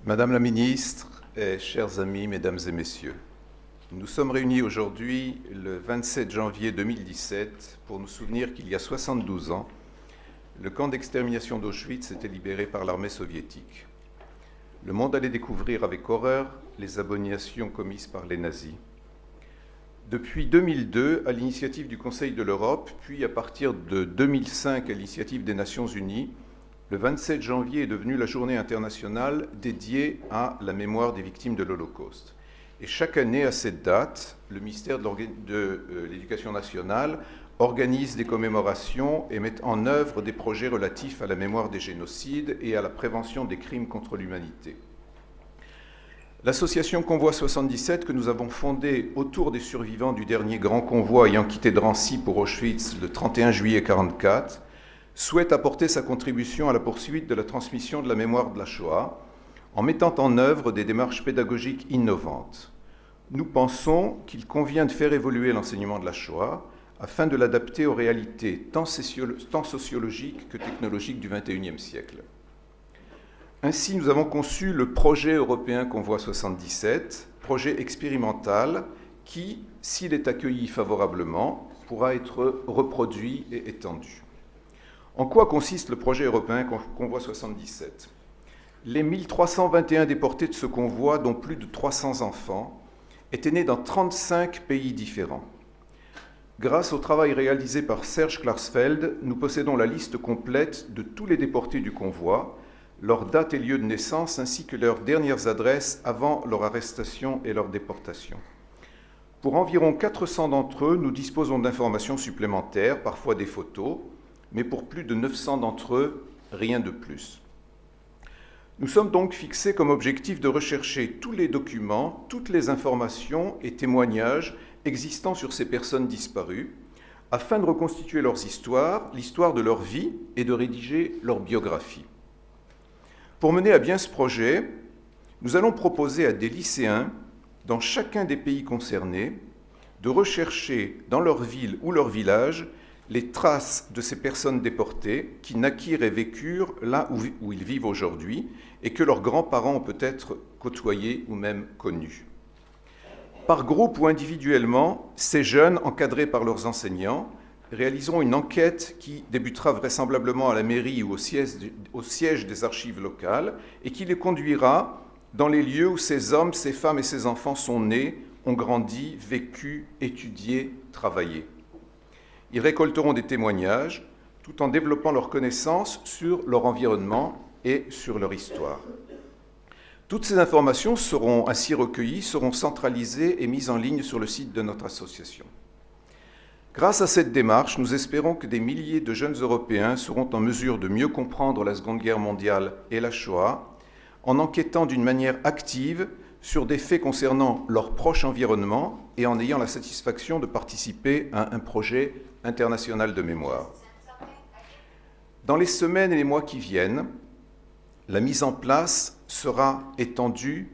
Madame la ministre, chers amis, mesdames et messieurs, nous sommes réunis aujourd'hui le 27 janvier 2017 pour nous souvenir qu'il y a 72 ans, le camp d'extermination d'Auschwitz était libéré par l'armée soviétique. Le monde allait découvrir avec horreur les abominations commises par les nazis. Depuis 2002, à l'initiative du Conseil de l'Europe, puis à partir de 2005 à l'initiative des Nations Unies, le 27 janvier est devenu la journée internationale dédiée à la mémoire des victimes de l'Holocauste. Et chaque année, à cette date, le ministère de l'Éducation nationale organise des commémorations et met en œuvre des projets relatifs à la mémoire des génocides et à la prévention des crimes contre l'humanité. L'association Convoi 77, que nous avons fondée autour des survivants du dernier grand convoi ayant quitté Drancy pour Auschwitz le 31 juillet 1944, souhaite apporter sa contribution à la poursuite de la transmission de la mémoire de la Shoah en mettant en œuvre des démarches pédagogiques innovantes. Nous pensons qu'il convient de faire évoluer l'enseignement de la Shoah afin de l'adapter aux réalités tant sociologiques que technologiques du XXIe siècle. Ainsi, nous avons conçu le projet européen Convoi 77, projet expérimental qui, s'il est accueilli favorablement, pourra être reproduit et étendu. En quoi consiste le projet européen Convoi 77 ? Les 1321 déportés de ce convoi, dont plus de 300 enfants, étaient nés dans 35 pays différents. Grâce au travail réalisé par Serge Klarsfeld, nous possédons la liste complète de tous les déportés du convoi, leur date et lieu de naissance, ainsi que leurs dernières adresses avant leur arrestation et leur déportation. Pour environ 400 d'entre eux, nous disposons d'informations supplémentaires, parfois des photos, mais pour plus de 900 d'entre eux, rien de plus. Nous sommes donc fixés comme objectif de rechercher tous les documents, toutes les informations et témoignages existant sur ces personnes disparues, afin de reconstituer leurs histoires, l'histoire de leur vie et de rédiger leur biographie. Pour mener à bien ce projet, nous allons proposer à des lycéens, dans chacun des pays concernés, de rechercher dans leur ville ou leur village les traces de ces personnes déportées qui naquirent et vécurent là où ils vivent aujourd'hui et que leurs grands-parents ont peut-être côtoyés ou même connus. Par groupe ou individuellement, ces jeunes, encadrés par leurs enseignants, réaliseront une enquête qui débutera vraisemblablement à la mairie ou au siège des archives locales et qui les conduira dans les lieux où ces hommes, ces femmes et ces enfants sont nés, ont grandi, vécu, étudié, travaillé. Ils récolteront des témoignages tout en développant leurs connaissances sur leur environnement et sur leur histoire. Toutes ces informations seront ainsi recueillies, seront centralisées et mises en ligne sur le site de notre association. Grâce à cette démarche, nous espérons que des milliers de jeunes Européens seront en mesure de mieux comprendre la Seconde Guerre mondiale et la Shoah en enquêtant d'une manière active sur des faits concernant leur proche environnement et en ayant la satisfaction de participer à un projet international de mémoire. Dans les semaines et les mois qui viennent, la mise en place sera étendue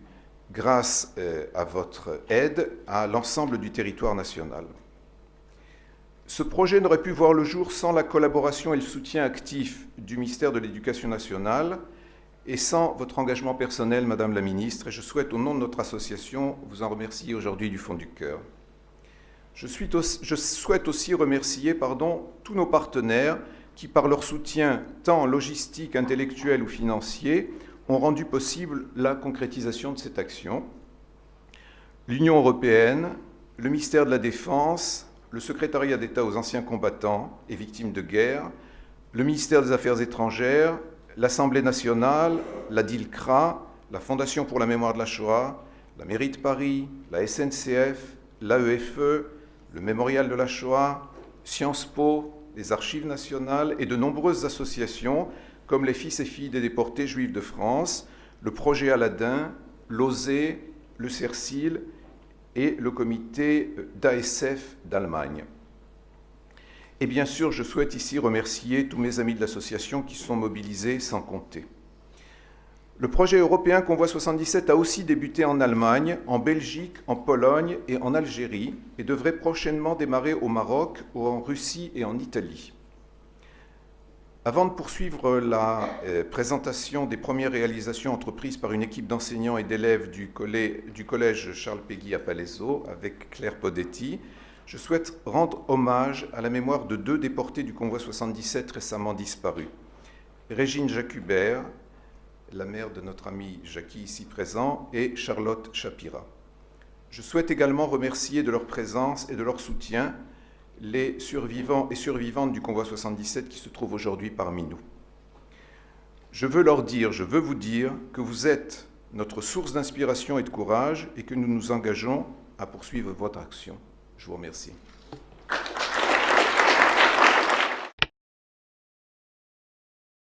grâce à votre aide à l'ensemble du territoire national. Ce projet n'aurait pu voir le jour sans la collaboration et le soutien actif du ministère de l'Éducation nationale et sans votre engagement personnel, Madame la Ministre, et je souhaite, au nom de notre association, vous en remercier aujourd'hui du fond du cœur. Je souhaite aussi remercier tous nos partenaires qui, par leur soutien tant logistique, intellectuel ou financier, ont rendu possible la concrétisation de cette action. L'Union européenne, le ministère de la Défense, le secrétariat d'État aux anciens combattants et victimes de guerre, le ministère des Affaires étrangères, l'Assemblée nationale, la DILCRA, la Fondation pour la mémoire de la Shoah, la mairie de Paris, la SNCF, l'AEFE, le Mémorial de la Shoah, Sciences Po, les Archives nationales et de nombreuses associations comme les Fils et Filles des déportés juifs de France, le Projet Aladdin, l'OSE, le CERCIL et le comité d'ASF d'Allemagne. Et bien sûr, je souhaite ici remercier tous mes amis de l'association qui sont mobilisés sans compter. Le projet européen Convoi 77 a aussi débuté en Allemagne, en Belgique, en Pologne et en Algérie et devrait prochainement démarrer au Maroc, en Russie et en Italie. Avant de poursuivre la présentation des premières réalisations entreprises par une équipe d'enseignants et d'élèves du collège Charles Péguy à Palaiseau avec Claire Podetti, je souhaite rendre hommage à la mémoire de 2 déportés du convoi 77 récemment disparus. Régine Jacubert, la mère de notre ami Jackie ici présent, et Charlotte Chapira. Je souhaite également remercier de leur présence et de leur soutien les survivants et survivantes du convoi 77 qui se trouvent aujourd'hui parmi nous. Je veux vous dire que vous êtes notre source d'inspiration et de courage et que nous nous engageons à poursuivre votre action. Je vous remercie.